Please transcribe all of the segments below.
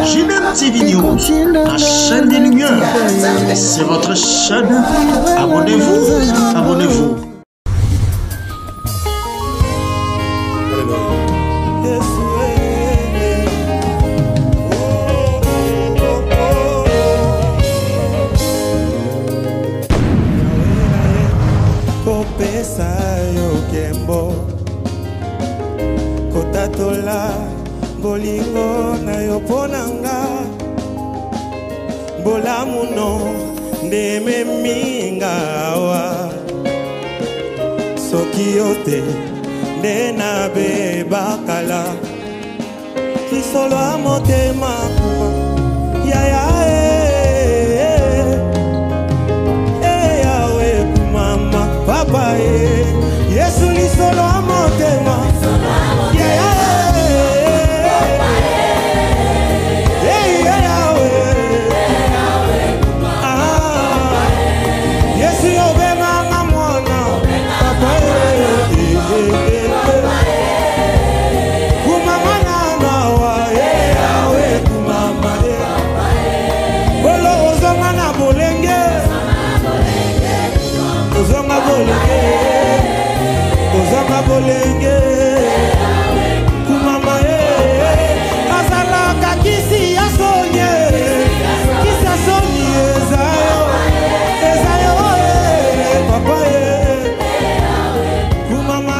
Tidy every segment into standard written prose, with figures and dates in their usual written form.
JDM TV News, la chaîne des lumières. C'est votre chaîne. Abonnez-vous, abonnez-vous. Kotatola bolingo na yo ponanga bolamuno ndeme mingawa soki nde na bebakala kisolo amotema yawe kumama papa Yesu lisolo amotema bolenge kumama azalaka kisi ya sonye kisi ya sonye ezayo papa kumama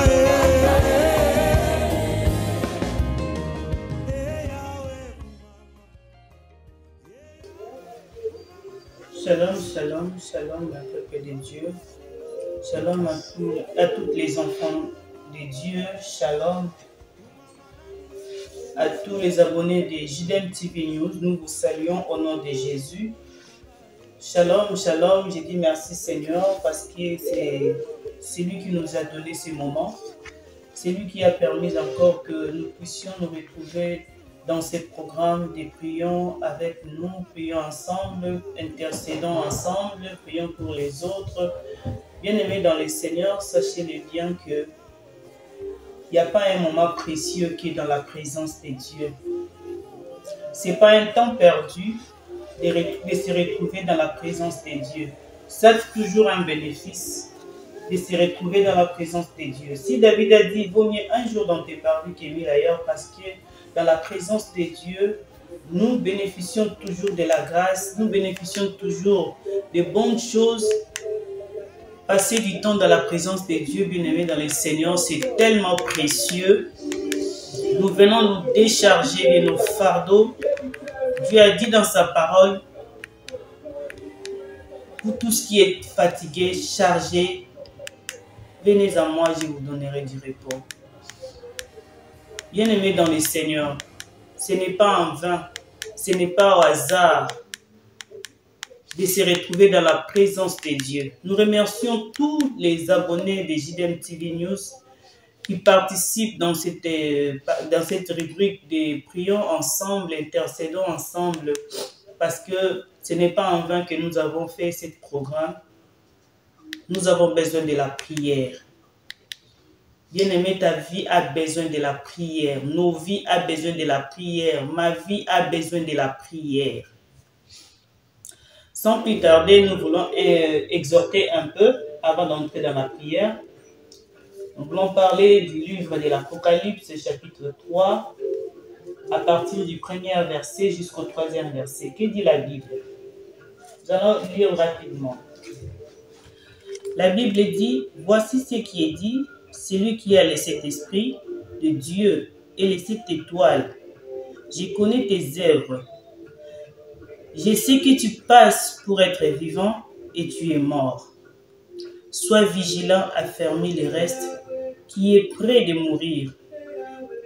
Shalom, shalom, shalom, la peuple de Dieu. Shalom à tous les enfants de Dieu. Shalom à tous les abonnés de JDM TV News. Nous vous saluons au nom de Jésus. Shalom, shalom. Je dis merci Seigneur parce que c'est lui qui nous a donné ce moment. C'est lui qui a permis encore que nous puissions nous retrouver dans ces programmes de prions avec nous. Prions ensemble, intercédons ensemble, prions pour les autres. Bien-aimés dans le Seigneur, sachez-le bien que il n'y a pas un moment précieux qui est dans la présence de Dieu. Ce n'est pas un temps perdu de se retrouver dans la présence de Dieu. C'est toujours un bénéfice de se retrouver dans la présence de Dieu. Si David a dit, il vaut mieux un jour dans tes parvis que 1000 ailleurs, parce que dans la présence de Dieu, nous bénéficions toujours de la grâce, nous bénéficions toujours de bonnes choses. Passer du temps dans la présence de Dieu, bien-aimé dans le Seigneur, c'est tellement précieux. Nous venons nous décharger de nos fardeaux. Dieu a dit dans sa parole, pour tout ce qui est fatigué, chargé, venez à moi, je vous donnerai du repos. Bien-aimé dans le Seigneur, ce n'est pas en vain, ce n'est pas au hasard de se retrouver dans la présence de Dieu. Nous remercions tous les abonnés de JDM TV News qui participent dans cette rubrique de prions ensemble, intercédons ensemble, parce que ce n'est pas en vain que nous avons fait ce programme. Nous avons besoin de la prière. Bien-aimé, ta vie a besoin de la prière. Nos vies ont besoin de la prière. Ma vie a besoin de la prière. Sans plus tarder, nous voulons exhorter un peu avant d'entrer dans la prière. Nous voulons parler du livre de l'Apocalypse, chapitre 3, à partir du premier verset jusqu'au 3e verset. Que dit la Bible? Nous allons lire rapidement. La Bible dit, voici ce qui est dit, celui qui a le Saint-Esprit de Dieu et les 7 étoiles. Je connais tes œuvres. Je sais que tu passes pour être vivant et tu es mort. Sois vigilant à fermer le reste qui est près de mourir,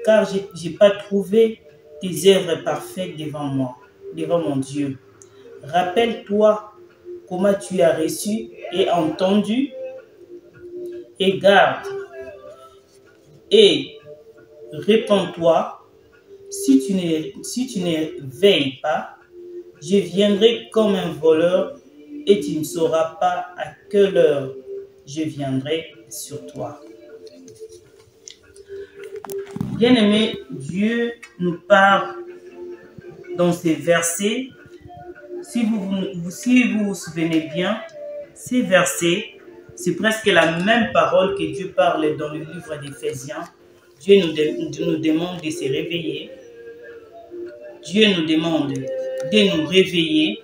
car je n'ai pas trouvé tes œuvres parfaites devant moi, devant mon Dieu. Rappelle-toi comment tu as reçu et entendu, et garde, et réponds-toi. Si tu ne veilles pas, je viendrai comme un voleur et tu ne sauras pas à quelle heure je viendrai sur toi. Bien-aimé, Dieu nous parle dans ces versets. Si vous vous souvenez bien, ces versets, c'est presque la même parole que Dieu parle dans le livre d'Éphésiens. Dieu nous demande de se réveiller. Dieu nous demande de nous réveiller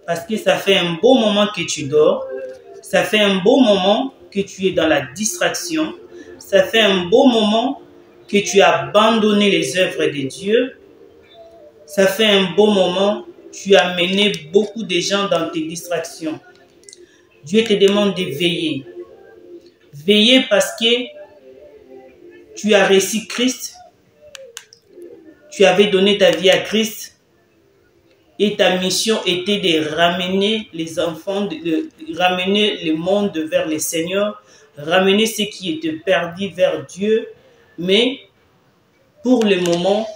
parce que ça fait un beau moment que tu dors. Ça fait un beau moment que tu es dans la distraction. Ça fait un beau moment que tu as abandonné les œuvres de Dieu. Ça fait un beau moment que tu as mené beaucoup de gens dans tes distractions. Dieu te demande de veiller. Veiller parce que tu as reçu Christ. Tu avais donné ta vie à Christ. Et ta mission était de ramener les enfants, de ramener le monde vers le Seigneur, ramener ceux qui étaient perdus vers Dieu. Mais pour le moment,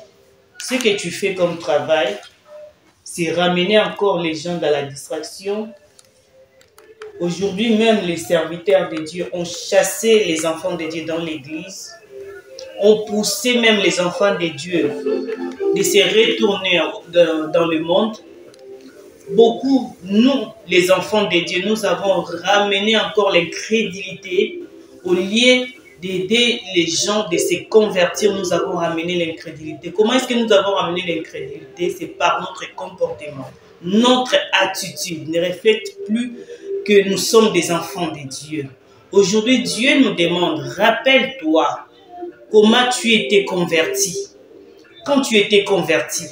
ce que tu fais comme travail, c'est ramener encore les gens dans la distraction. Aujourd'hui même, les serviteurs de Dieu ont chassé les enfants de Dieu dans l'église, ont poussé même les enfants de Dieu de se retourner dans le monde. Beaucoup, nous, les enfants de Dieu, nous avons ramené encore l'incrédulité. Au lieu d'aider les gens de se convertir, nous avons ramené l'incrédulité. Comment est-ce que nous avons ramené l'incrédulité? C'est par notre comportement. Notre attitude ne reflète plus que nous sommes des enfants de Dieu. Aujourd'hui, Dieu nous demande, rappelle-toi comment tu étais converti. Quand tu étais converti,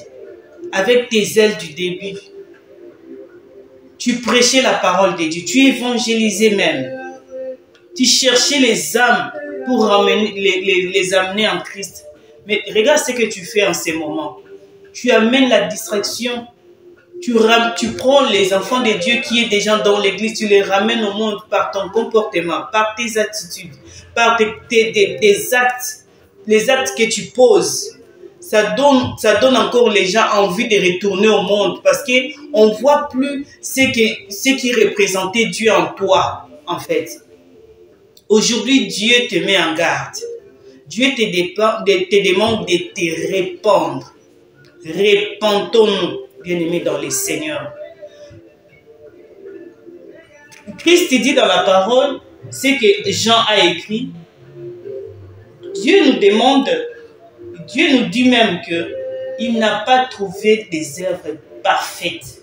avec tes ailes du début, tu prêchais la parole de Dieu, tu évangélisais même. Tu cherchais les âmes pour les amener en Christ. Mais regarde ce que tu fais en ces moments. Tu amènes la distraction. Tu prends les enfants de Dieu qui est déjà dans l'église, tu les ramènes au monde par ton comportement, par tes attitudes, par tes actes, les actes que tu poses. Ça donne encore les gens envie de retourner au monde parce qu'on ne voit plus ce qui représentait Dieu en toi, en fait. Aujourd'hui, Dieu te met en garde. Dieu te demande de te répandre. Répandons-nous, bien-aimés dans le Seigneur. Christ dit dans la parole, ce que Jean a écrit. Dieu nous demande, Dieu nous dit même qu'il n'a pas trouvé des œuvres parfaites.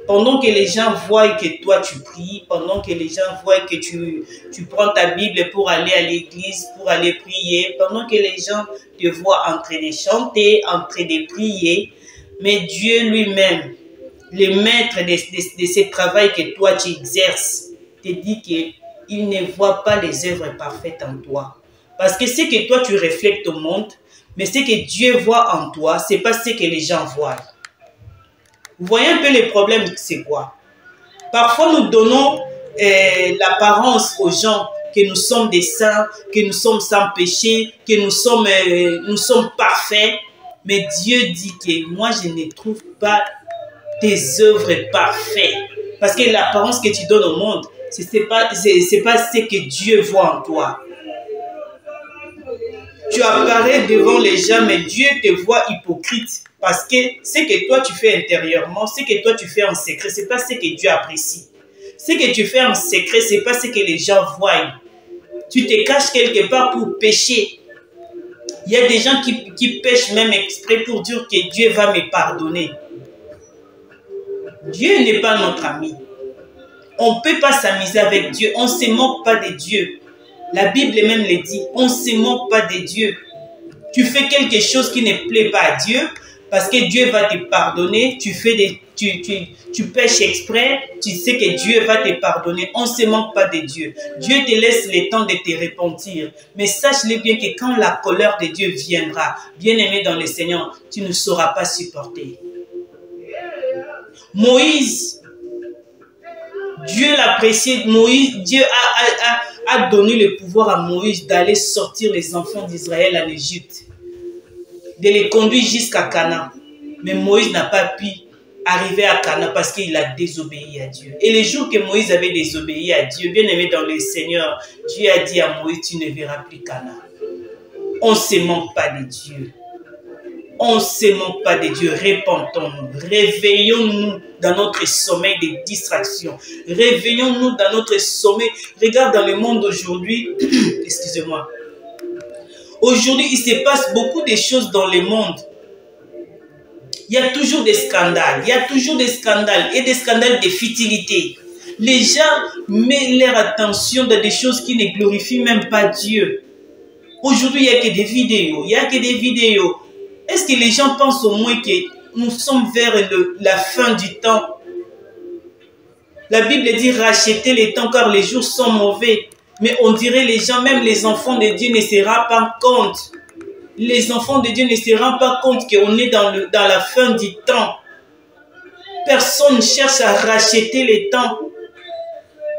Pendant que les gens voient que toi tu pries, pendant que les gens voient que tu prends ta Bible pour aller à l'église, pour aller prier, pendant que les gens te voient en train de chanter, en train de prier, mais Dieu lui-même, le maître de ce travail que toi tu exerces, te dit qu'il ne voit pas les œuvres parfaites en toi. Parce que ce que toi tu reflètes au monde, mais ce que Dieu voit en toi, ce n'est pas ce que les gens voient. Vous voyez un peu le problème, c'est quoi? Parfois, nous donnons l'apparence aux gens que nous sommes des saints, que nous sommes sans péché, que nous sommes parfaits. Mais Dieu dit que moi, je ne trouve pas tes œuvres parfaites. Parce que l'apparence que tu donnes au monde, ce n'est pas ce que Dieu voit en toi. Tu apparais devant les gens, mais Dieu te voit hypocrite. Parce que ce que toi tu fais intérieurement, ce que toi tu fais en secret, ce n'est pas ce que Dieu apprécie. Ce que tu fais en secret, ce n'est pas ce que les gens voient. Tu te caches quelque part pour pécher. Il y a des gens qui pêchent même exprès pour dire que Dieu va me pardonner. Dieu n'est pas notre ami. On ne peut pas s'amuser avec Dieu. On ne se moque pas de Dieu. La Bible même le dit. On ne se moque pas de Dieu. Tu fais quelque chose qui ne plaît pas à Dieu parce que Dieu va te pardonner. Tu pêches exprès. Tu sais que Dieu va te pardonner. On ne se moque pas de Dieu. Dieu te laisse le temps de te repentir. Mais sache-le bien que quand la colère de Dieu viendra, bien-aimé dans le Seigneur, tu ne sauras pas supporter. Moïse, Dieu l'appréciait. Moïse, Dieu a donné le pouvoir à Moïse d'aller sortir les enfants d'Israël en Égypte, de les conduire jusqu'à Canaan. Mais Moïse n'a pas pu arriver à Canaan parce qu'il a désobéi à Dieu. Et le jour que Moïse avait désobéi à Dieu, bien aimé dans le Seigneur, Dieu a dit à Moïse, tu ne verras plus Canaan. On ne se moque pas de Dieu. On ne se moque pas de Dieu. Répentons-nous. Réveillons-nous dans notre sommeil des distractions. Réveillons-nous dans notre sommeil. Regarde dans le monde aujourd'hui. Excusez-moi. Aujourd'hui, il se passe beaucoup de choses dans le monde. Il y a toujours des scandales. Il y a toujours des scandales et des scandales de futilité. Les gens mettent leur attention dans des choses qui ne glorifient même pas Dieu. Aujourd'hui, il n'y a que des vidéos. Il n'y a que des vidéos. Est-ce que les gens pensent au moins que nous sommes vers la fin du temps? La Bible dit racheter les temps car les jours sont mauvais. Mais on dirait les gens, même les enfants de Dieu ne se rendent pas compte. Les enfants de Dieu ne se rendent pas compte qu'on est dans la fin du temps. Personne ne cherche à racheter les temps.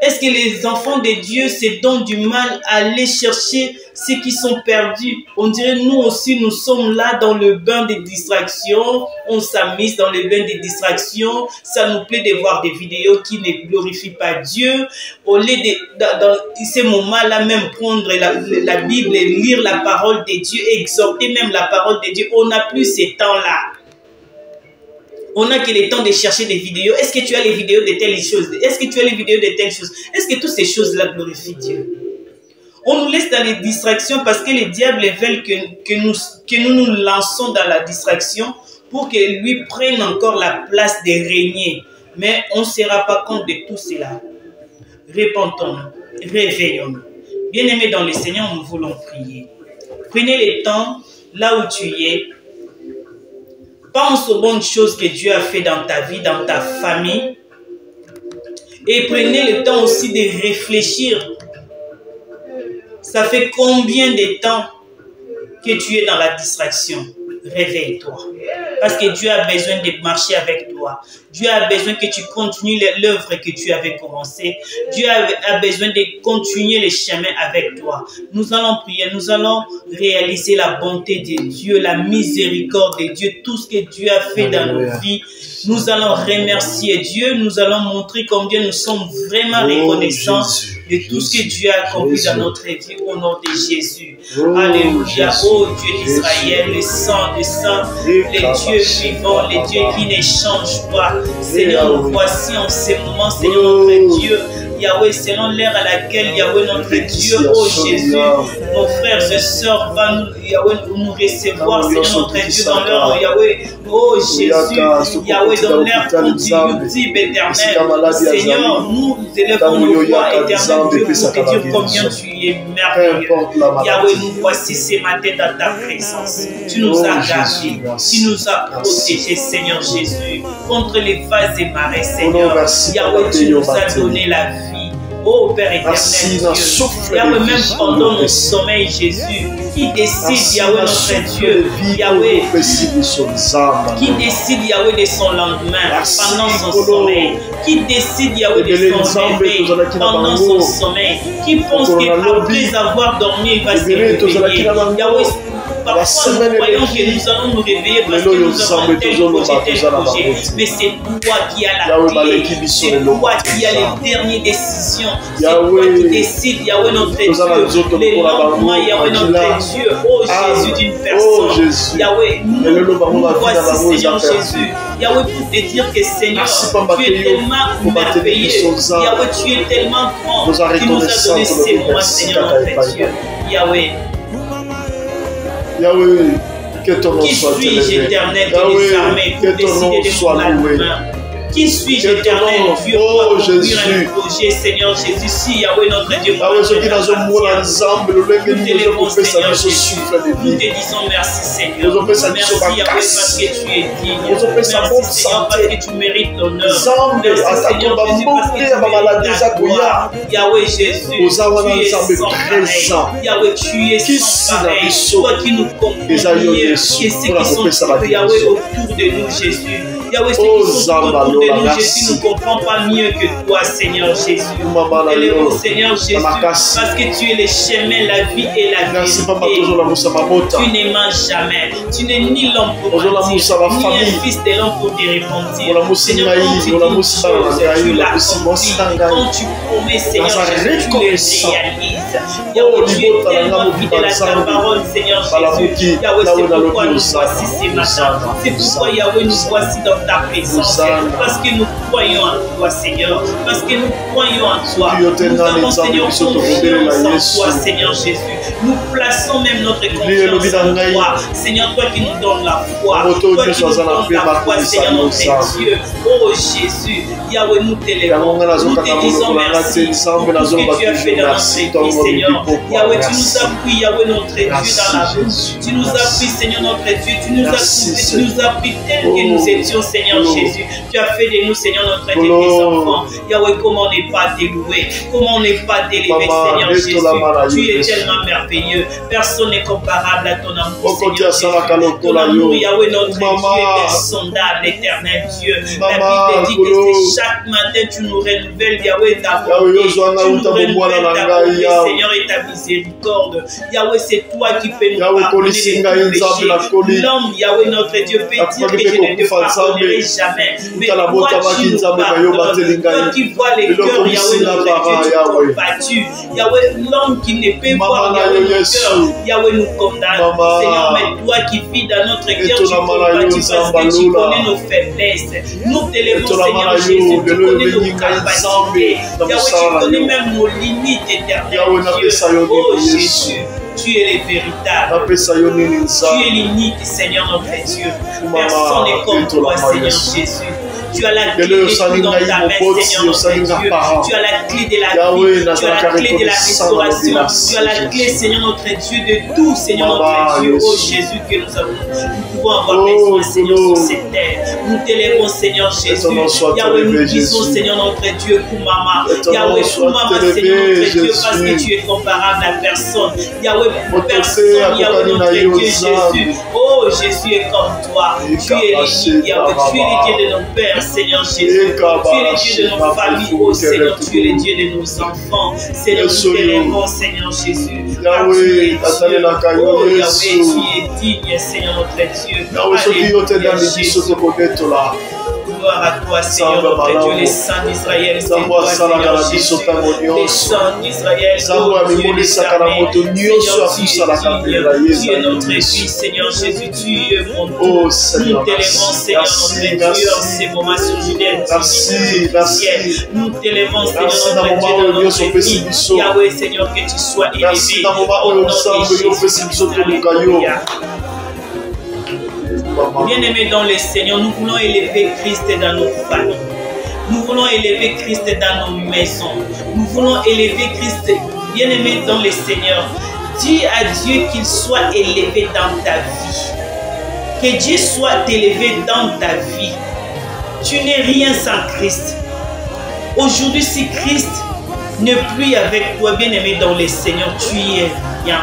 Est-ce que les enfants de Dieu se donnent du mal à aller chercher ceux qui sont perdus? On dirait nous aussi, nous sommes là dans le bain des distractions. On s'amuse dans le bain des distractions. Ça nous plaît de voir des vidéos qui ne glorifient pas Dieu. Au lieu dans ces moments-là, même prendre la Bible et lire la parole de Dieu, exhorter même la parole de Dieu, on n'a plus ces temps-là. On n'a que le temps de chercher des vidéos. Est-ce que tu as les vidéos de telles choses? Est-ce que tu as les vidéos de telles choses? Est-ce que toutes ces choses-là glorifient Dieu? On nous laisse dans les distractions parce que les diables veulent que nous lançons dans la distraction pour que lui prenne encore la place de régner. Mais on ne se rend pas compte de tout cela. Repentons-nous, réveillons-nous. Bien-aimés dans le Seigneur, nous voulons prier. Prenez le temps, là où tu es. Pense aux bonnes choses que Dieu a fait dans ta vie, dans ta famille. Et prenez le temps aussi de réfléchir. Ça fait combien de temps que tu es dans la distraction? Réveille-toi. Parce que Dieu a besoin de marcher avec toi. Dieu a besoin que tu continues l'œuvre que tu avais commencée. Dieu a besoin de continuer le chemin avec toi. Nous allons prier, nous allons réaliser la bonté de Dieu, la miséricorde de Dieu, tout ce que Dieu a fait dans nos vies. Nous allons remercier Dieu, nous allons montrer combien nous sommes vraiment reconnaissants de tout ce que Dieu a accompli dans notre vie au nom de Jésus. Alléluia. Oh Dieu d'Israël, le sang, les dieux vivants, les dieux qui ne changent pas. Seigneur, nous voici en ces moments, Seigneur notre Dieu. Yahweh, selon l'ère à laquelle Yahweh notre Dieu, oh Jésus, nos frères et sœurs vont nous recevoir, Seigneur notre Dieu, dans leur Yahweh, oh Jésus, Yahweh, dans leur continuité éternelle. Seigneur, nous élevons nos voix éternelles Dieu pour te dire combien tu es merveilleux. Yahweh, nous voici ce matin dans ta présence. Tu nous as gardés, tu nous as protégés, Seigneur Jésus, contre les vases et marées, Seigneur. Yahweh, tu nous as donné la vie. Oh Père éternel, Dieu, Yahweh, même pendant nos sommeils, Jésus, qui décide, Yahweh, notre Dieu, Yahweh, qui décide, Yahweh, de son lendemain pendant son sommeil, qui décide, Yahweh, de son réveil pendant son sommeil, qui pense qu'après avoir dormi, il va se réveiller. Yahweh, parfois nous croyons que nous allons nous réveiller parce que nous avons tel projet, mais c'est toi qui as la clé, c'est toi qui as les dernières décisions, c'est toi qui décides, Yahweh notre Dieu, les lendemains, Yahweh notre Dieu, oh Jésus d'une personne, Yahweh, nous voici Seigneur Jésus, Yahweh pour te dire que Seigneur, tu es tellement merveilleux, Yahweh tu es tellement grand, tu nous as donné ces moments Seigneur notre Dieu, Yahweh. Yahweh, que ton nom soit élevé. Qui suis-je éternel de les armées pour décider de mon avenir? Qui suis-je éternel Dieu pour accomplir un projet, Seigneur Jésus? Si Yahweh notre Dieu, nous te disons merci Seigneur. Merci Yahweh parce que tu es digne. Merci Seigneur parce que tu mérites l'honneur. Merci Seigneur Jésus parce que tu mérites la gloire. Yahweh Jésus, tu es sans pareil. Yahweh, tu es sans pareil. Toi qui nous comprends mieux que ceux qui sont Yahweh autour de nous Jésus. Yahweh, ceux qui sont autour de nous, Jésus, ne comprend pas mieux que toi, Seigneur Jésus. Élève-nous, Seigneur Jésus, parce que tu es le chemin, la vie et la vérité. Tu ne mens jamais. Tu n'es ni l'homme pour mentir, ni un fils de l'homme pour te repentir. Seigneur, quand tu dis une chose, tu l'as accompli. Quand tu promets, Seigneur Jésus, tu le réalises. Yahweh, tu es tellement fidèle à ta parole, Seigneur Jésus. Yahweh, c'est pourquoi nous voici ce matin. C'est pourquoi, Yahweh, nous voici dans ta présence. Parce que nous croyons en toi, Seigneur. Parce que nous croyons en toi. Nous avons, Seigneur, confiance en toi, Seigneur Jésus. Nous plaçons même notre confiance en toi. Seigneur, toi qui nous donnes la foi. Toi qui nous donnes la foi, Seigneur, notre Dieu. Oh Jésus, Yahweh, nous t'élèvons. Nous te disons merci pour ce que tu as fait dans notre vie, Seigneur. Yahweh, tu nous as pris, Yahweh, notre Dieu, dans la route. Tu nous as pris, Seigneur, notre Dieu. Tu nous as trouvés, tu nous as pris tel que nous étions, Seigneur Jésus. Tu as fait de nous, Seigneur, notre Dieu, tes enfants. Yahweh, comment ne pas t'élouer? Comment ne pas t'élever, Seigneur Jésus? Tu es tellement merveilleux. Personne n'est comparable à ton amour, Seigneur Jésus. Ton amour, Yahweh, notre Dieu, est insondable, éternel Dieu. La Bible dit que c'est chaque matin tu nous renouvelles, Yahweh, ta bonté. Tu nous renouvelles ta bonté, Seigneur, et ta miséricorde. Yahweh, c'est toi qui peux nous pardonner de tout péché. L'homme, Yahweh, notre Dieu, peut dire que je ne te pardonnerai jamais. Mais toi, tu nous pardonnes. Toi qui vois les cœurs, Yahweh, notre Dieu, tu combattus. Yahweh, l'homme qui ne peut voir, Yahweh, nos cœurs, Yahweh, nous condamne. Seigneur, mais toi qui vis dans notre cœur, tu combattus parce que tu connais nos faiblesses. Nous t'élèvons, Seigneur Jésus, tu connais nos capacités. Yahweh, tu connais même nos limites éternelles. Oh Jésus, tu es le véritable. Tu es l'unique, Seigneur notre Dieu. Personne n'est comme toi, Seigneur Jésus. Tu as la clé de tout dans ta main, Seigneur notre Dieu. Tu as la clé de la vie. Tu as la clé de la restauration. Tu as la clé, Seigneur notre Dieu, de tout, Seigneur notre Dieu. Oh Jésus, que nous avons. Nous pouvons avoir besoin, Seigneur, sur cette terre. Nous t'élèvons, Seigneur Jésus. Yahweh, nous disons, Seigneur notre Dieu, Koumama. Yahweh, Koumama, Seigneur notre Dieu, parce que tu es comparable à personne. Yahweh, personne, Yahweh, notre Dieu, Jésus. Oh, Jésus est comme toi. Tu es l'unique, Yahweh. Tu es le Dieu de nos pères, Seigneur Jésus. Tu es le Dieu de nos familles, oh Seigneur. Tu es le Dieu de nos enfants. Seigneur, nous t'élèvons, Seigneur Jésus. Yahweh, oh Yahweh, tu es digne, Seigneur notre Dieu. Alléluia, Jésus. Gloire à toi, Seigneur notre Dieu, les saints d'Israël, c'est toi, Seigneur Jésus. Les saints d'Israël, oh Dieu d'éternel, Seigneur, tu es notre vie, Seigneur Jésus, tu es mon tout. Nous t'élèvons, Seigneur notre Dieu, en ces moments sur Judée, nous t'élèvons, Seigneur notre Dieu, dans notre vie. Yahweh, Seigneur, que tu sois élevé au nom de Jésus. Alléluia. Bien-aimés dans le Seigneur, nous voulons élever Christ dans nos familles. Nous voulons élever Christ dans nos maisons. Nous voulons élever Christ, bien-aimés dans le Seigneur. Dis à Dieu qu'il soit élevé dans ta vie. Que Dieu soit élevé dans ta vie. Tu n'es rien sans Christ. Aujourd'hui, si Christ n'est plus avec toi, bien-aimé dans le Seigneur, tu y es rien.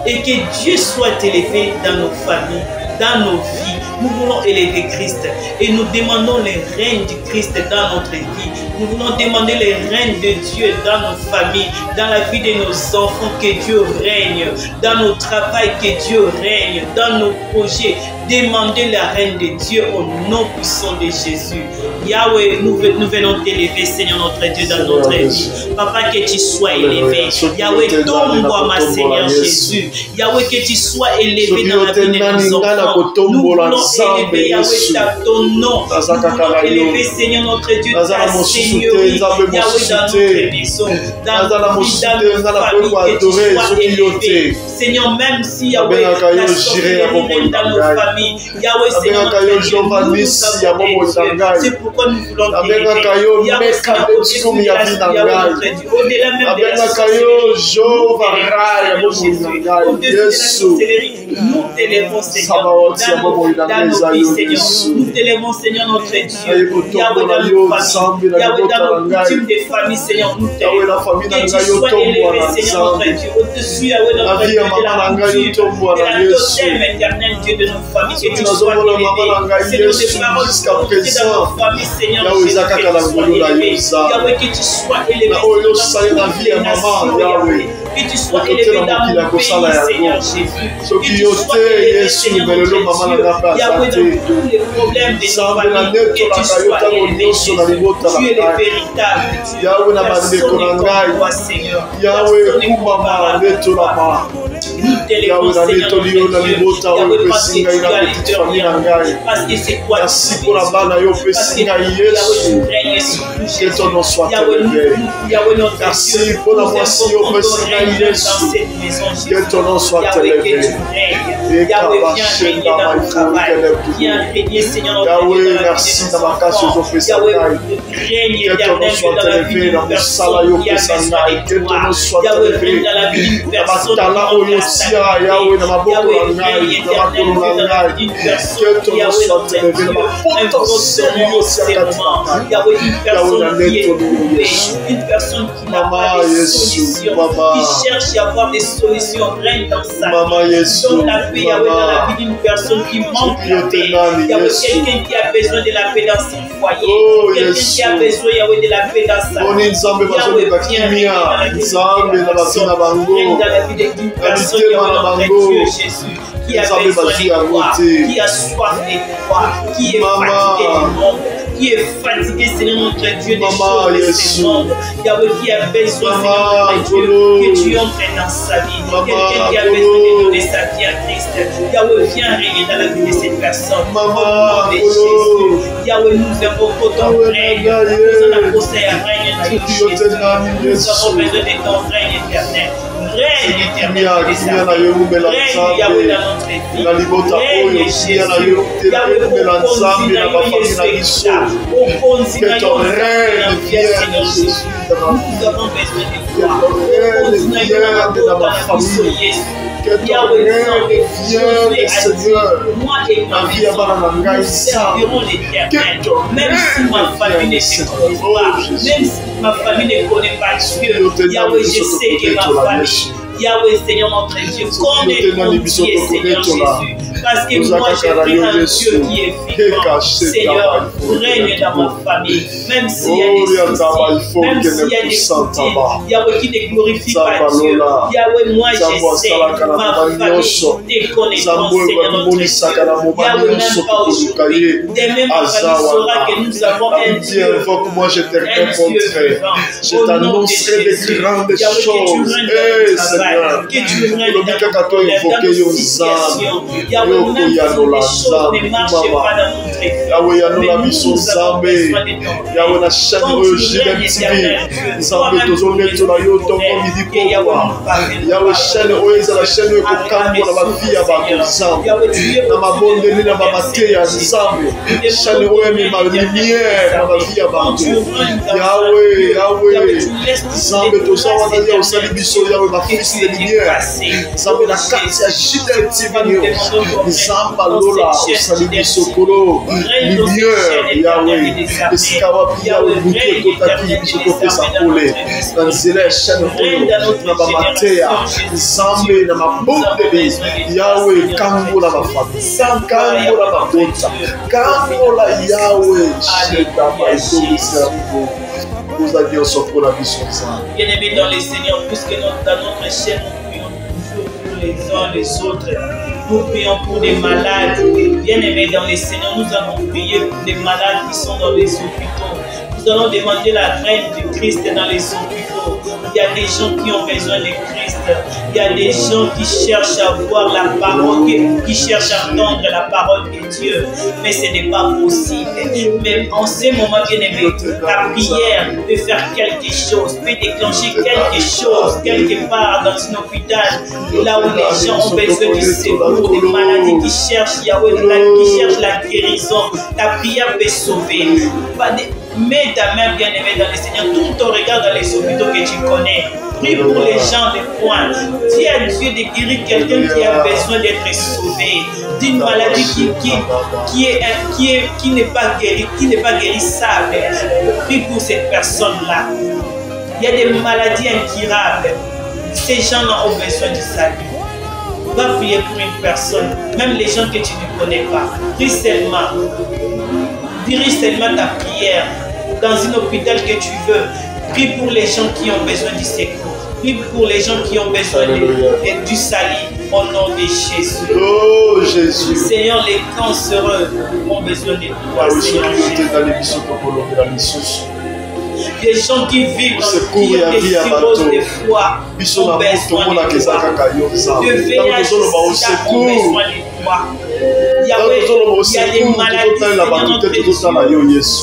Et que Dieu soit élevé dans nos familles, dans nos vies. Nous voulons élever Christ et nous demandons le règne du Christ dans notre vie. Nous voulons demander le règne de Dieu dans nos familles, dans la vie de nos enfants, que Dieu règne, dans nos travails, que Dieu règne, dans nos projets. Demandez la règne de Dieu au nom puissant de Jésus. Yahweh, nous venons t'élever, Seigneur notre Dieu, dans notre vie. Papa, que tu sois élevé. Yahweh, donne-moi, ma Seigneur Jésus. Yahweh, que tu sois élevé dans la vie de nos enfants. Nous voulons élever, Yahweh, ton nom. Nous voulons élever, Seigneur notre Dieu, ta Seigneurie. Yahweh, dans notre maison, dans nos familles, que tu sois élevé. Seigneur, même si Yahweh, la sorcellerie dans nos familles, Yahweh, Seigneur notre Dieu, nous avons des yeux. C'est pourquoi nous voulons t'élever. Yahweh, Seigneur, au-delà même de la sorcellerie, au-dessus de la sorcellerie, nous t'élèvons, Seigneur, dans nos vies, Seigneur. Nous t'élèvons, Seigneur, notre Dieu. Yahweh, dans nos familles, Yahweh, dans nos coutumes des familles, Seigneur, nous t'élèvons. Que tu sois élevé, Seigneur, notre Dieu. Au-dessus, Yahweh, notre Dieu, de la coutume, de la totem éternelle, Dieu de nos familles. Que tu sois élevé. Seigneur, des paroles portées dans nos familles, Seigneur, que tu sois élevé. Yahweh, que tu sois élevé. Dans nos nations, Que tu sois élevé dans mon pays, Seigneur Jésus. Que tu sois élevé, Seigneur mon Dieu. Yahweh, dans tous les problèmes de nos familles, que tu sois élevé, Jésus. Tu es le véritable Dieu. Personne n'est comme toi, Seigneur. Personne n'est comparable. Nous t'élèvons, Seigneur, notre Dieu. Yahweh, parce que tu as les derniers. Parce que c'est toi qui nous bénis. Parce que Yahweh, tu règnes sur tout, Jésus. Yahweh, notre Dieu, nous avons ton règne dans cette maison, Jésus. Yahweh, que tu règnes. Yahweh, viens régner dans notre travail. Viens régner, Seigneur, notre Dieu, dans la vie de nos enfants. Yahweh, règne éternel dans la vie d'une personne qui a besoin de toi. Yahweh, règne dans la vie d'une personne qui a Yahweh, règne éternel dans la vie d'une personne qui a notre Dieu, un potentiel enseignement. Yahweh, une personne qui est trouvée, une personne qui n'a pas de solution, qui cherche à avoir des solutions, règne dans sa vie. Donne la paix, Yahweh, dans la vie d'une personne qui manque la paix. Yahweh, quelqu'un qui a besoin de la paix dans son foyer, quelqu'un qui a besoin, Yahweh, de la paix dans sa vie. Yahweh, viens régner dans la vie d'une personne, règne dans la vie d'une personne, Yahweh, notre Dieu, Jésus, qui a besoin de toi, qui a soif de toi, qui est fatigué du monde, qui est fatigué, Seigneur notre Dieu, des choses de ce monde. Yahweh, qui a besoin, Seigneur notre Dieu, que tu entres dans sa vie. Quelqu'un qui a besoin de donner sa vie à Christ. Yahweh, viens régner dans la vie de cette personne. Au nom de Jésus. Yahweh, nous avons ton règne. Nous avons posé un règne dans Jésus. Nous avons besoin de ton règne éternel. Règne éternel de sa vie. Règne, Yahweh, dans notre vie. Règne, Jésus. Yahweh, que ton règne vienne, Jésus. Nous avons besoin de toi. Dans ma famille. Que ton règne vienne, Seigneur. Moi et ma vie, nous servirons l'Éternel. Même si ma famille ne se connaît pas, même si ma famille ne connaît pas Dieu, Yahweh, je sais que ma famille, Yahweh, Seigneur notre Dieu, connaît ton Dieu, Seigneur Jésus. Parce que moi, j'ai pris un Dieu qui est vivant. Seigneur, règne dans ma famille. Même s'il y a des soucis, même s'il y a des côtés, Yahweh, qui ne glorifie pas Dieu. Yahweh, moi, je sais, ma famille te connaît, Seigneur notre Dieu. Yahweh, même pas aujourd'hui. Demain, ma famille saura que nous avons un Dieu. Moi, je te répondrai. Je t'annoncerai des grandes choses. Que tu règnes dans nos situations. Yahweh, même si les choses ne marchent pas dans notre vie, mais nous avons besoin de ton règne. Quand tu règnes éternel, toi-même tu es que Yahweh nous pardonne. Yahweh, tu Zamba Lola, Osalibi Sokolo, lumière, Yahweh, Esikawa Pia, Bouté, Kotaki, Bisokote Sapole, Nanzele, Shen Oyo, Nabamatea, Zambe, Namabonde, Yahweh, Kango la Mafata, Kango la Mabota, Kango la Yahweh, Shedama, Eto, nous avions sorti la mission. Bien-aimés dans les Seigneurs, puisque dans notre chaîne, nous prions toujours pour les uns les autres. Nous prions pour les malades. Bien-aimés dans les Seigneurs, nous allons prier pour les malades qui sont dans les hôpitaux. Nous allons demander la reine du Christ dans les hôpitaux. Il y a des gens qui ont besoin de Christ. Il y a des gens qui cherchent à voir la parole, qui cherchent à entendre la parole de Dieu. Mais ce n'est pas possible. Mais en ce moment, bien-aimé, ta prière peut faire quelque chose, peut déclencher quelque chose, quelque part dans un hôpital, là où les gens ont besoin du secours, des maladies qui cherchent Yahweh, qui cherchent la guérison. Ta prière peut sauver. Mets ta main bien-aimée dans le Seigneur, tourne ton regard dans les hôpitaux que tu connais. Prie pour les gens de pointe. Dis à Dieu de guérir quelqu'un qui a besoin d'être sauvé d'une maladie qui n'est pas guérissable. Prie pour cette personne-là. Il y a des maladies incurables. Ces gens-là ont besoin du salut. Va prier pour une personne, même les gens que tu ne connais pas. Prie seulement. Dirige seulement ta prière dans un hôpital que tu veux. Prie pour les gens qui ont besoin du secours. Prie pour les gens qui ont besoin du salut au nom de Jésus. Oh Jésus. Seigneur, les cancéreux ont besoin de toi. Seigneur Jésus. Les gens qui vivent dans des cirrhoses de foie ont besoin de toi. De VIH ont besoin de toi. Il y a des maladies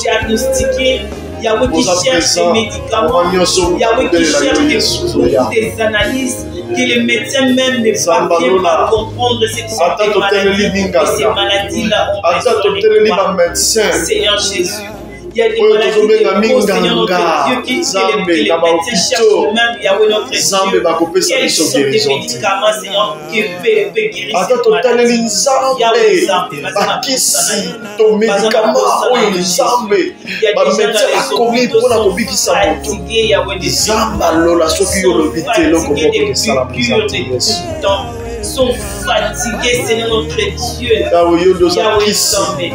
diagnostiquées. Yahweh qui cherche des médicaments, Yahweh qui cherche des analyses que les médecins même ne parviennent pas à comprendre ce qui sont des maladies. Et ces maladies-là ont besoin de toi. Seigneur Jésus. Il y a des maladies de cause, Seigneur notre Dieu, que les médecins cherchent même, Yahweh notre Dieu. Quels sont les médicaments, Seigneur, qui peuvent guérir cette maladie? Yahweh, fatigués, Yahweh de sont fatigués, Seigneur notre Dieu. Yahweh, Zambé,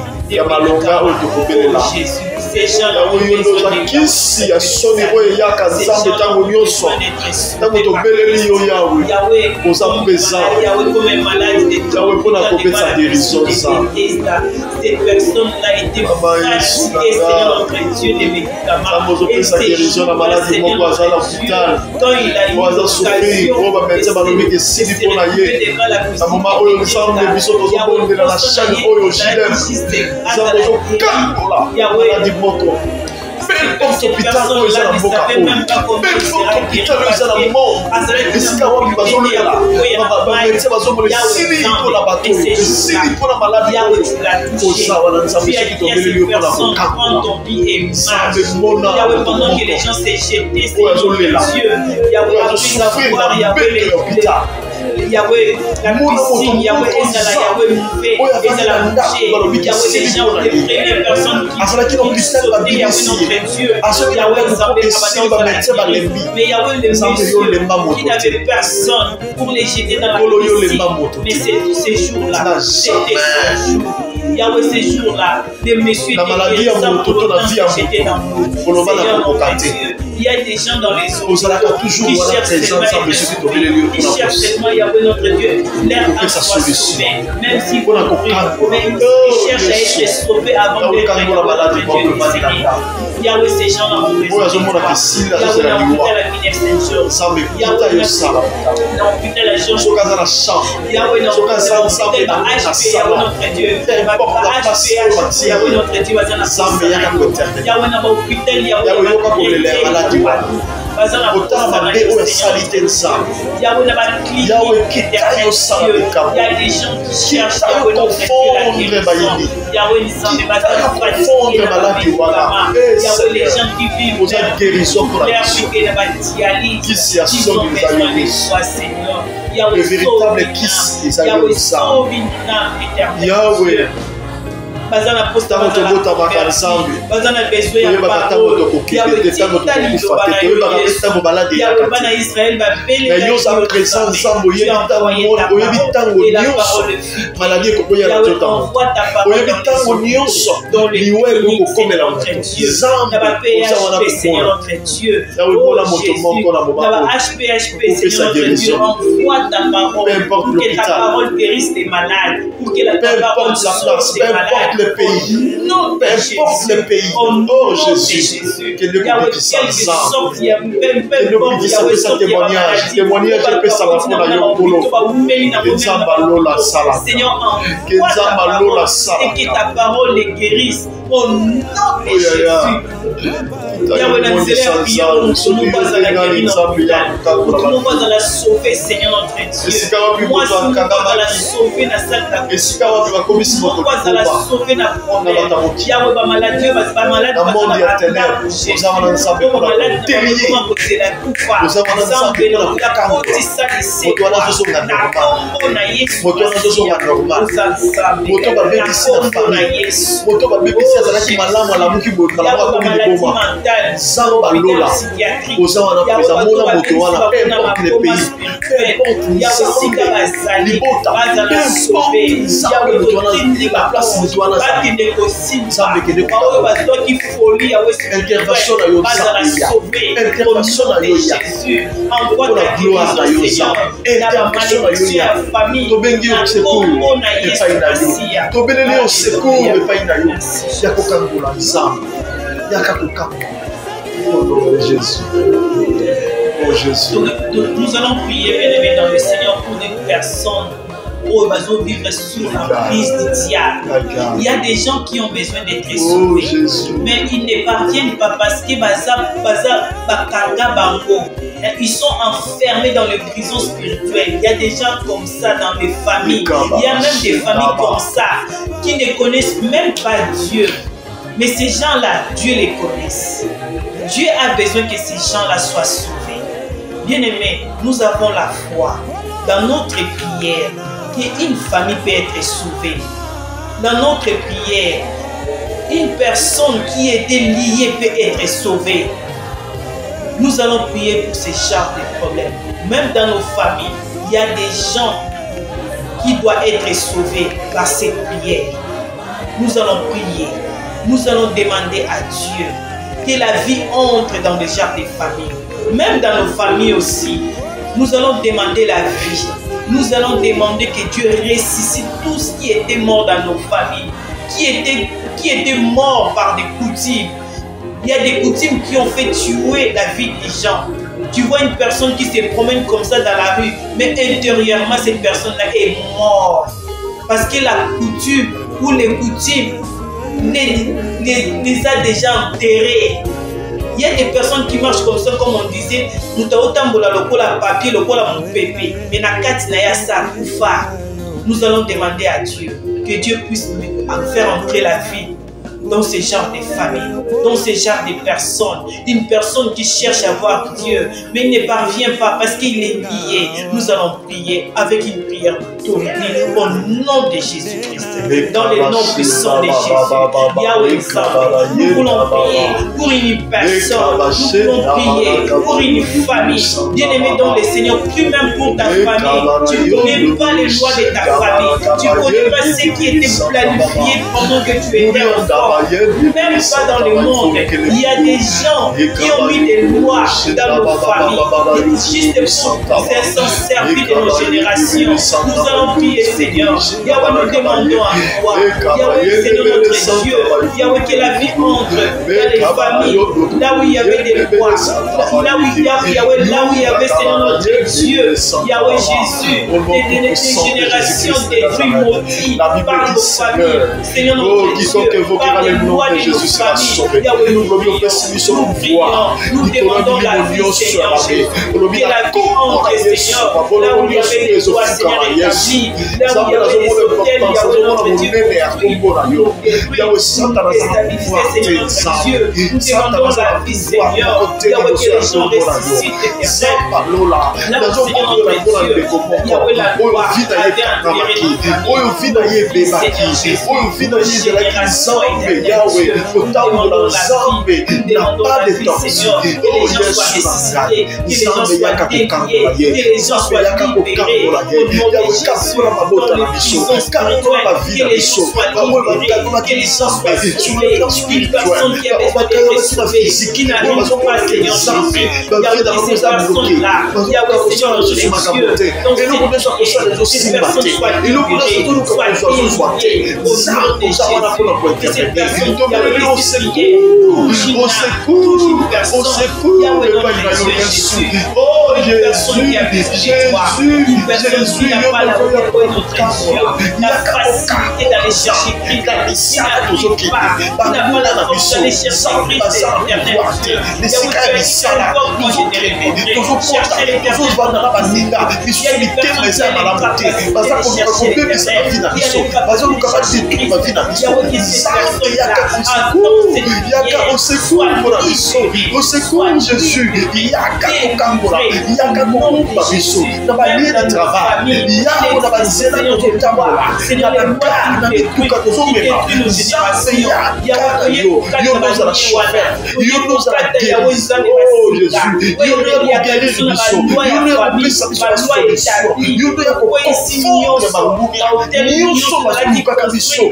Jésus. Ces gens-là ont besoin de Yahweh, comme un malade de ces personnes-là étaient fatiguées, Seigneur notre Dieu, des médicaments. Et ces gens-là, Seigneur notre Dieu, quand il a eu l'occasion pendant que les gens s'est jetés, Yahweh, la piscine, Yahweh, Yahweh, Yahweh, les gens, les premières personnes qui ont sauté, Yahweh, notre Dieu, Yahweh, mais Yahweh, les messieurs qui n'avaient personne pour les jeter dans la piscine, mais c'est ces jours-là, c'était ce jour. Yahweh, ces jours-là, les messieurs étaient sans pour autant se jeter dans l'eau. Seigneur, notre Dieu, il y a des gens dans les eaux qui cherchent seulement Yahweh notre Dieu, leur âme soit sauvée, même s'ils vont mourir, même s'ils cherchent à être sauvés avant d'être notre Dieu désigné. Yahweh, ces gens-là ont besoin de toi. Yahweh, n'a pas la vie d'extension. Yahweh, n'a pas la chance. Yahweh, n'a pas la HP, Yahweh notre Dieu. HP, Yahweh notre Dieu, Yahweh n'a pas hôpital, Yahweh il y a des gens qui cherchent à confondre les gens qui vivent leur vie de la dialyse, qui ont besoin de toi, Seigneur. Le véritable kiss, Yahweh sauve une âme éternelle. bazana posta bazana besoin ya parole ya bana Israël babeli mais yo sa présence sambo yebi tango nyonso maladie kokoya na nzota oyebi tango nyonso liwe kokomela zambe PHP Seigneur notre Dieu HPHP Seigneur notre Dieu envoie ta parole pour que ta parole guérisse tes malades pour que ta parole sauve tes malades le pays, non, peu importe le pays, oh Jésus, que le pays qui s'ensemble, que le pays qui s'ensemble sa témoignage peut s'ensemble à Yopolo, que Nzamba la salade, que Nzamba la salade, et que ta parole les guérisse au nom de Jésus. Yahweh n'a pas la prière, nous ne pas à la guérir nous ne pas à la sauver, Seigneur notre Dieu. Moi, nous ne pas à la sauver dans cette nous ne pas à la sauver dans le problème. Yahweh va maladie, va malade, va malade, Zamba Lola, Ozawana Pesa, Mona Motoana, peu importe les pays, peu importe Libota, peu importe Zamba Motoana, la place Motoana, intervention na yo intervention na yo pour la gloire na yo intervention na yo tobengi yo secours epai na yo tobeleli yo secours epai na yo ya kokangola nzambe yaka kokangola au nom de Jésus. Oh Jésus. Nous allons prier, bien-aimés, dans le Seigneur pour des personnes où ils vont vivre sous l'emprise du diable. Il y a des gens qui ont besoin d'être sauvés, mais ils ne parviennent pas parce que ils sont enfermés dans les prisons spirituelles. Il y a des gens comme ça dans les familles. Il y a même des familles comme ça qui ne connaissent même pas Dieu. Mais ces gens-là, Dieu les connaît. Dieu a besoin que ces gens-là soient sauvés. Bien-aimés, nous avons la foi dans notre prière qu'une famille peut être sauvée. Dans notre prière, une personne qui était liée peut être sauvée. Nous allons prier pour ces genres de problèmes. Même dans nos familles, il y a des gens qui doivent être sauvés par cette prière. Nous allons prier. Nous allons demander à Dieu que la vie entre dans les genres de familles. Même dans nos familles aussi, nous allons demander la vie. Nous allons demander que Dieu ressuscite tout ce qui était mort dans nos familles, qui était mort par des coutumes. Il y a des coutumes qui ont fait tuer la vie des gens. Tu vois une personne qui se promène comme ça dans la rue, mais intérieurement, cette personne-là est morte. Parce que la coutume ou les coutumes les a déjà enterrés. Il y a des personnes qui marchent comme ça, comme on disait, nous allons demander à Dieu que Dieu puisse faire entrer la vie dans ce genre de famille, dans ce genre de personnes. Une personne qui cherche à voir Dieu, mais il ne parvient pas parce qu'il est lié. Nous allons prier avec une prière d'autorité au nom de Jésus-Christ. Dans le nom puissant de Jésus. Yahweh, nous voulons prier pour une personne. Nous voulons prier pour une famille. Bien-aimé dans le Seigneur, prie même pour ta famille. Tu ne connais pas les lois de ta famille. Tu ne connais pas ce qui était planifié pendant que tu étais enfant. Même pas dans le monde, il y a des gens qui ont mis des lois dans nos familles, juste pour s'en servir de nos générations. Nous allons prier, Seigneur. Yahweh, nous demandons à toi. Yahweh, Seigneur notre Dieu. Yahweh, que la vie entre dans les familles, là où il y avait des lois, là où il y avait, Seigneur notre Dieu. Yahweh Jésus, des générations détruites, maudites par nos familles. Seigneur notre Dieu, par les lois de nos familles. Yahweh, nous demandons la vie, Seigneur Jésus. Que la vie entre, Seigneur, là où il y avait des lois, Seigneur, établies, là où il y avait des hôtels, Yahweh notre Dieu, Seigneur notre Dieu. Nous demandons la vie, Seigneur. Yahweh, que les gens ressuscitent éternellement. Là où, Seigneur notre Dieu, Yahweh, la loi avait Yahweh, autant de Zambé n'a pas de torsion. Oh Jésus, que les gens soient déliés, que les gens soient libérés. Au nom de Jésus, dans les prisons spirituelles, que les gens soient libérés, que les gens soient sauvés. Une personne qui a besoin d'être sauvée, qui n'arrive pas, Seigneur Jésus, Yahweh, de ces personnes-là, Yahweh, Seigneur notre Dieu, dans ces personnes soient libérées, soient déliées. Au nom de Jésus, que ces personnes qui avaient au secours, oh Jésus, une personne qui n'a pas la foi de notre Dieu, la facilité d'aller chercher Christ, qui n'arrive pas, qui n'a pas la force d'aller chercher Christ éternel. Chercher l'éternel, Yaka au secours pour la mission. Au secours Jésus. Yaka Kokambola. Yaka Kokumba biso. Na ba lieu de travail. Yaka na ba nzela to tambola. Na ba ka na bituka to zomema. Zambe yaka yo. Yo nous la chauffeur. Yo nous la guérison. Oh Jésus. Yo nous la guérison biso. Yo nous la blessa biso. Yo nous la conforme bangu. Yo so ba kaka biso.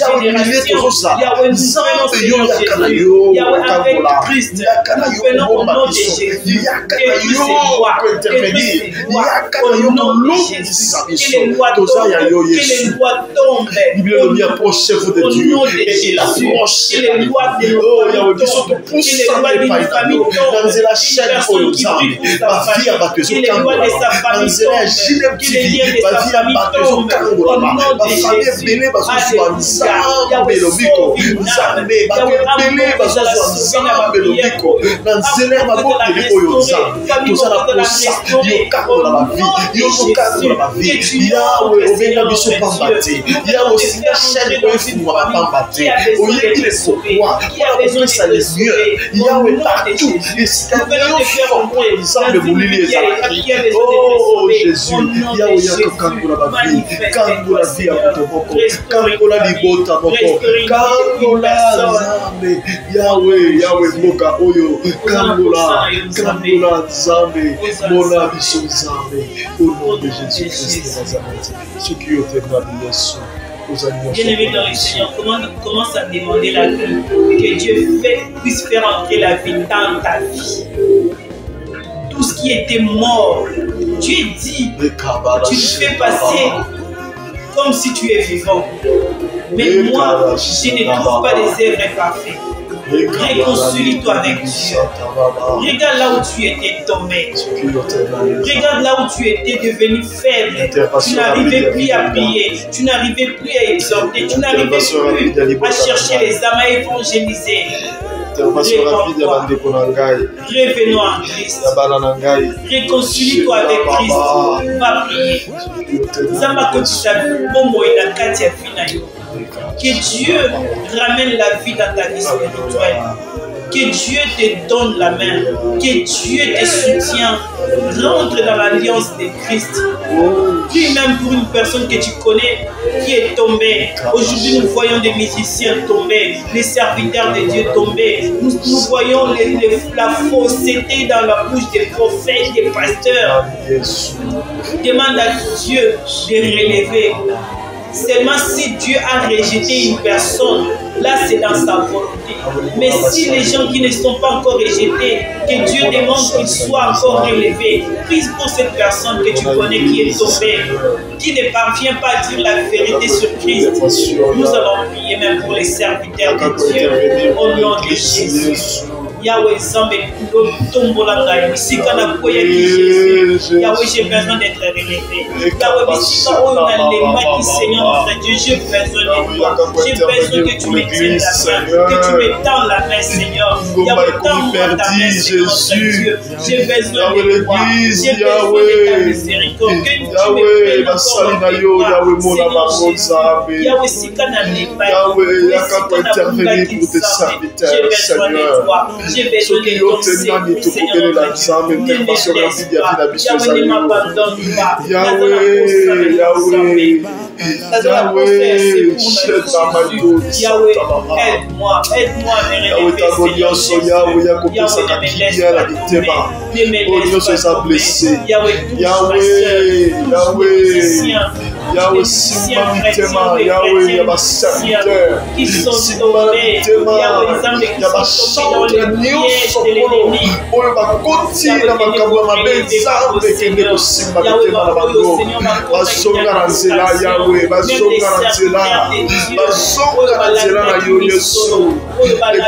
Yahweh milieu tozosa. Zambe yo yaka na yo. Avec Christ, nous venons au nom de Jésus. Intervenir. Au nom de Jésus. Que les lois tombent. Bible approchez-vous de Dieu. Et il approche. Que les lois de nos familles tombent. Dans la chaîne pour nous âmes. Ma vie a battu sur Kangola. Dans la JDM TV. Ma vie a battu sur Kangola. Ma famille est bénie parce que je suis en Zambe Lobiko. Zambe, ma vie est bénie parce que je suis en Zambe Lobiko. Dans Zéler, ma boque de l'Oyo Zambe. Tout ça la posa. Yo Kangola ma vie. Yo Kangola ma vie. Yahweh, Ovena Biso Pambate. Yahweh, aussi la chaîne pour nous à Pambate. Oye, il est pour moi. Yahweh, ça les mieux. Yahweh, partout. Et si tu veux faire comprendre, Zambe Boulili et Zambe. Oh Jésus. Yahweh, Yahweh, Kangola ma vie. Kangola vie à Kotoboko. Kangola Libota Boko. Kangola Zambe. Yahweh, Yahweh, Moka Oyo. Kangola Zambe. Mona Biso Zambe. Au nom de Jésus-Christ de Nazareth. Ceux qui ont été malades sont aux animaux. Bien-aimé dans le Seigneur, commence à demander la vie. Que Dieu puisse faire entrer la vie dans ta vie. Tout ce qui était mort, Dieu dit, tu le fais passer comme si tu es vivant. Mais moi, je ne trouve pas des œuvres parfaites. Réconcilie-toi avec Dieu. Regarde là où tu étais tombé. Regarde là où tu étais devenu faible. Tu n'arrivais plus à prier. Tu n'arrivais plus à exhorter. Tu n'arrivais plus à chercher les âmes, à évangéliser. Revenons en Christ. Réconcilie-toi avec Christ. Va prier. Que Dieu ramène la vie dans ta vie spirituelle. Que Dieu te donne la main. Que Dieu te soutienne. Rentre dans l'alliance de Christ. Puis même pour une personne que tu connais qui est tombée. Aujourd'hui, nous voyons des musiciens tomber, les serviteurs de Dieu tomber. Nous voyons la fausseté dans la bouche des prophètes, des pasteurs. Demande à Dieu de relever. Seulement si Dieu a rejeté une personne, là c'est dans sa volonté. Mais si les gens qui ne sont pas encore rejetés, que Dieu demande qu'ils soient encore relevés, prie pour cette personne que tu connais qui est tombée, qui ne parvient pas à dire la vérité sur Christ. Nous allons prier même pour les serviteurs de Dieu, au nom de Jésus. Yahweh Zambe Tombolanga, Sikana Koyaki Jésus. Yahweh, j'ai besoin d'être relevé. Yahweh, Sika Oyonalema qui Seigneur notre Dieu, j'ai besoin de toi. J'ai besoin que tu me tiennes la main, que tu me tends la main, Seigneur. Yahweh, tends-moi ta main, Seigneur notre Dieu. J'ai besoin de toi. J'ai besoin de ta miséricorde. Que tu me prennes encore Seigneur. Yahweh, Sikana Lema. Yahweh, Sikana Koyaki pour tes serviteurs, Seigneur. J'ai besoin de ton Seigneur, Seigneur. Yahweh, ne m'abandonne pas. Yahweh, aide-moi à me relever, Seigneur. Yahweh, Simba Mitema, Yahweh, Yaba serviteur, qui sont tombés, Yahweh,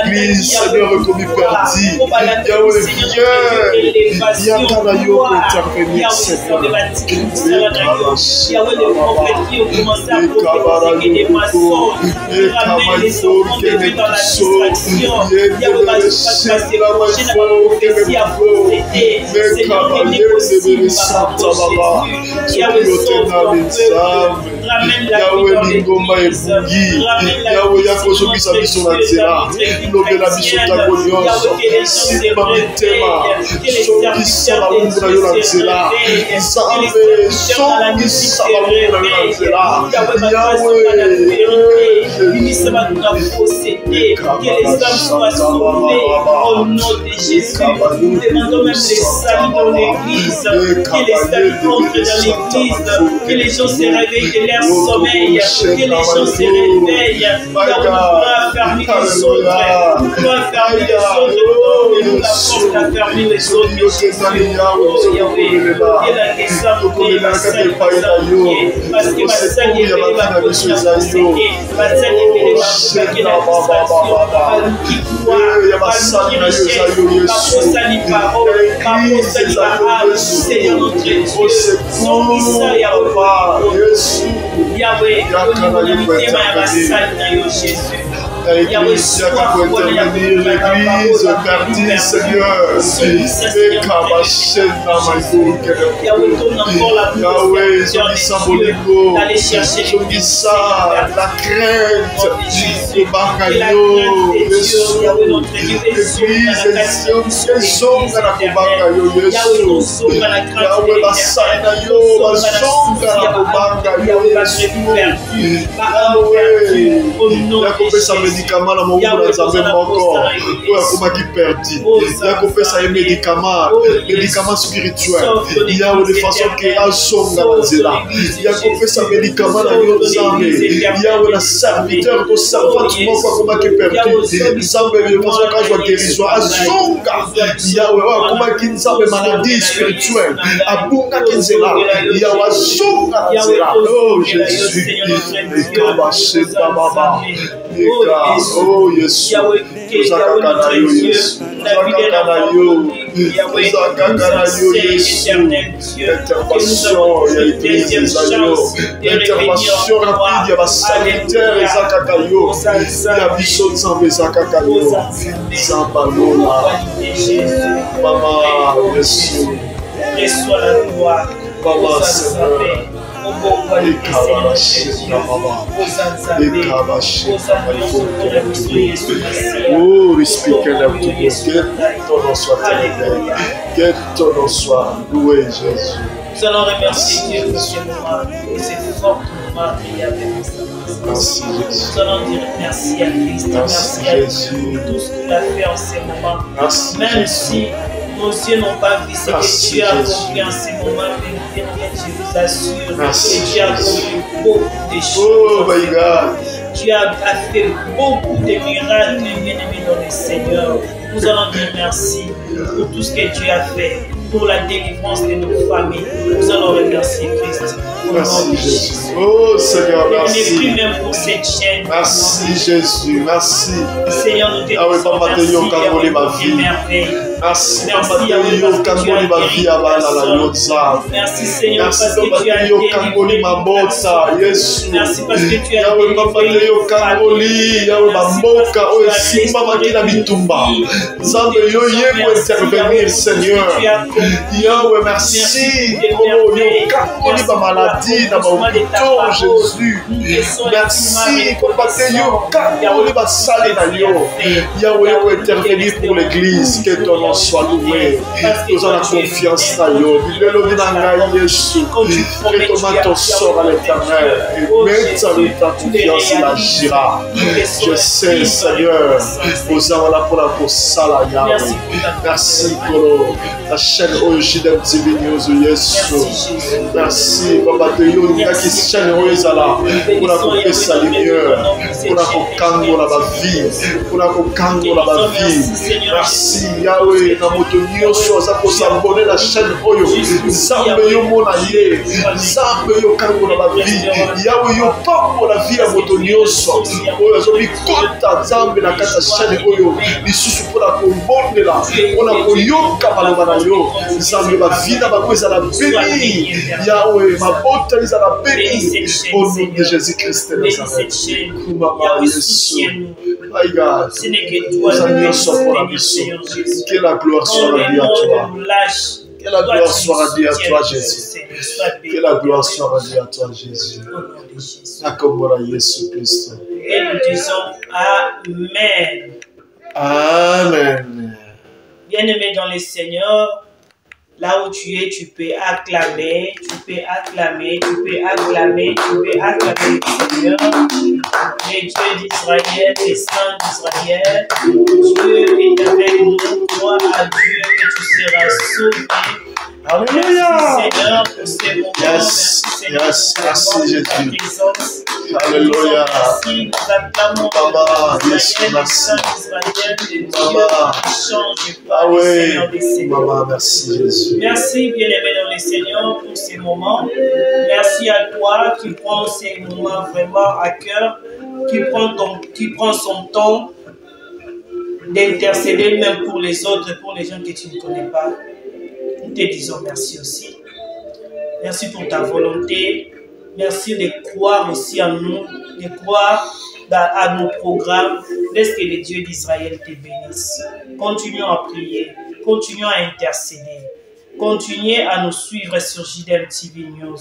l'église, Seigneur, comme il perdit, Yahweh, viens, Yahweh, intervenir, Seigneur. Qui ont commencé à prophétiser des mensonges, qui ramènent les enfants de Dieu dans la distraction. Yahweh va se passer prochain à la prophétie à prophéter. Seigneur, qu'il n'est possible par rapport à Jésus. Yahweh, sauve ton peuple. Ramène la vie Yahweh dans Lingoma l'église. Ebougi, Ramène la Yahweh vie Yakoso Bisa Biso na Nzela, Lobela Biso Tango Nyonso, Simba Mitema, Songisa Baumbu na Yo na Nzela, Nzambe, Songisa Baumbu na Yo na Nzela, Yahweh, Bimisa Bakuka posséder, que les âmes soient sauvées au nom de Jésus. Nous demandons même les saluts dans l'église, que les saluts entrent dans l'église, que les gens se réveillent de leur sommeil, que les gens se réveillent, car on doit fermer les autres, on doit fermer les autres, donne-nous la force à fermer les autres. Oh Yahweh, que la désamble, parce que ma salle est belle, ma conscience est séquée, ma salle est belle, ma conscience est Seigneur notre Dieu, Songisa Yahweh, donne-nous la Jésus. L'église pour intervenir, l'église perdue, Seigneur. Yahweh, Zongisa Bolingo, Zongisa, la crainte, le Bakayo, l'église, Zonga na Kobakayo, Yesu, Yahweh, Basanayo, Bazonga na Kobakayo, Yesu, Yahweh, Yakopesa médicament na mongo na Nzambe moko oyo akomaki perdu yakopesa ye médicament spirituel yawe de façon ke azonga na nzela yakopesa médicament na yo Nzambe yawe na serviteur to servante moko akomaki perdu Nzambe de façon ke azwa guérison azonga yawe oyo akomaki Nzambe maladie spirituelle abungaki nzela yawe azonga na nzela oh Jésus ekabasheta baba oh Yesu, Zakakana yo Yesu, Zakakana yo, Zakakana yo Yesu, intervention, ya l'église Zayo, intervention rapide, ya basalitaire Zakaka yo, ya biso Nzambe Zakaka yo, Zambalola, Mama Yesu, reçois la gloire, Mama Seigneur. Oh, we speak and have to go. Que ton nom soit élevé. Que ton nom soit loué, Jésus. Nous allons remercier Dieu pour ce moment, pour ce fort moment qu'il y a avec nous. Merci, Jésus. Nous allons dire merci à Christ, merci à Dieu pour tout ce qu'il a fait en ce moment. Merci, même si nos yeux n'ont pas vu ce que tu as accompli en ce moment, mais je vous assure que tu as accompli beaucoup de choses. Oh my God. Tu as fait beaucoup de miracles, bien-aimés dans le Seigneur. Nous allons dire merci pour tout ce que tu as fait, pour la délivrance de nos familles. Nous allons remercier Christ. Merci Jésus. Oh Seigneur, merci. Mais plus même pour cette chaîne. Merci Jésus, merci. Seigneur, nous te disons merci. Merci Merci Seigneur parce que tu as délivré. Merci parce que tu as délivré. Seigneur. Yahweh, merci. Maladie dans mon hôpital, Jésus. Merci pour Yahweh pour intervenir pour l'église. Que ton nom soit loué. Nous avons confiance dans Yahweh. Que ton matin sort à l'éternel. Et maintenant, ta confiance il agira. Je sais, Seigneur, nous avons la pour la salle Yahweh. Merci pour la chaîne OJDM TV News. Merci, Papa Teyo, qui chaîne Oezala, pour la confesser la lumière, pour la conkango la vie, pour la conkango la vie. Merci, Yahweh, na motonio chose pour s'abonner la chaîne Oyo. Zambe yo monaye, Zambe yo kango la vie. Yahweh yo pas pour la vie à motonio so. Oyo zobi kota Zambe na kata chaîne Oyo. Lisusu pour la kombonde la, pour la koyoka baloba na yo. Zambe ba vie na ba kweza la béni. Yahweh, ma bonté ils à la béni. Au nom de Jésus-Christ de Nazareth. My God, nous allons pour la mission. Que la gloire soit rendue à toi. Que la gloire soit rendue à toi, Jésus. Que la gloire soit rendue à toi, Jésus. Au nom de Jésus. Nakomora Yesu Christ. Et nous disons Amen. Amen. Bien-aimé dans le Seigneur, là où tu es, tu peux acclamer, tu peux acclamer, tu peux acclamer, tu peux acclamer le Seigneur, les dieux d'Israël, les saints d'Israël. Dieu est avec nous, crois à Dieu et tu seras sauvé. Alléluia. Merci Seigneur pour ces moments. Yes. Merci Seigneur Yes. pour Merci Jésus. ta présence. Alléluia. Merci, nous acclamons Maman, les yes, Israël, les merci. saints d'Israël, les dieux Maman. qui changent pas, Ah les oui. Seigneurs des Seigneurs. Maman, merci Jésus. Merci, bien-aimé dans le Seigneur, pour ces moments. Merci à toi qui prends ces moments vraiment à cœur, qui prend son temps d'intercéder même pour les autres, pour les gens que tu ne connais pas. Nous te disons merci aussi. Merci pour ta volonté. Merci de croire aussi en nous, de croire à nos programmes. Laisse que les dieux d'Israël te bénissent. Continuons à prier, continuons à intercéder. Continuez à nous suivre sur JDM TV News.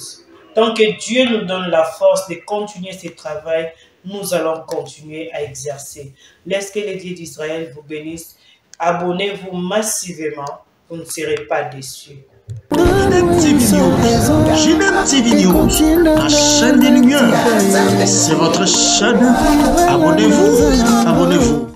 Tant que Dieu nous donne la force de continuer ce travail, nous allons continuer à exercer. Laisse que les dieux d'Israël vous bénissent. Abonnez-vous massivement, vous ne serez pas déçus. JDM TV News, la chaîne des lumières. C'est votre chaîne. Abonnez-vous, abonnez-vous.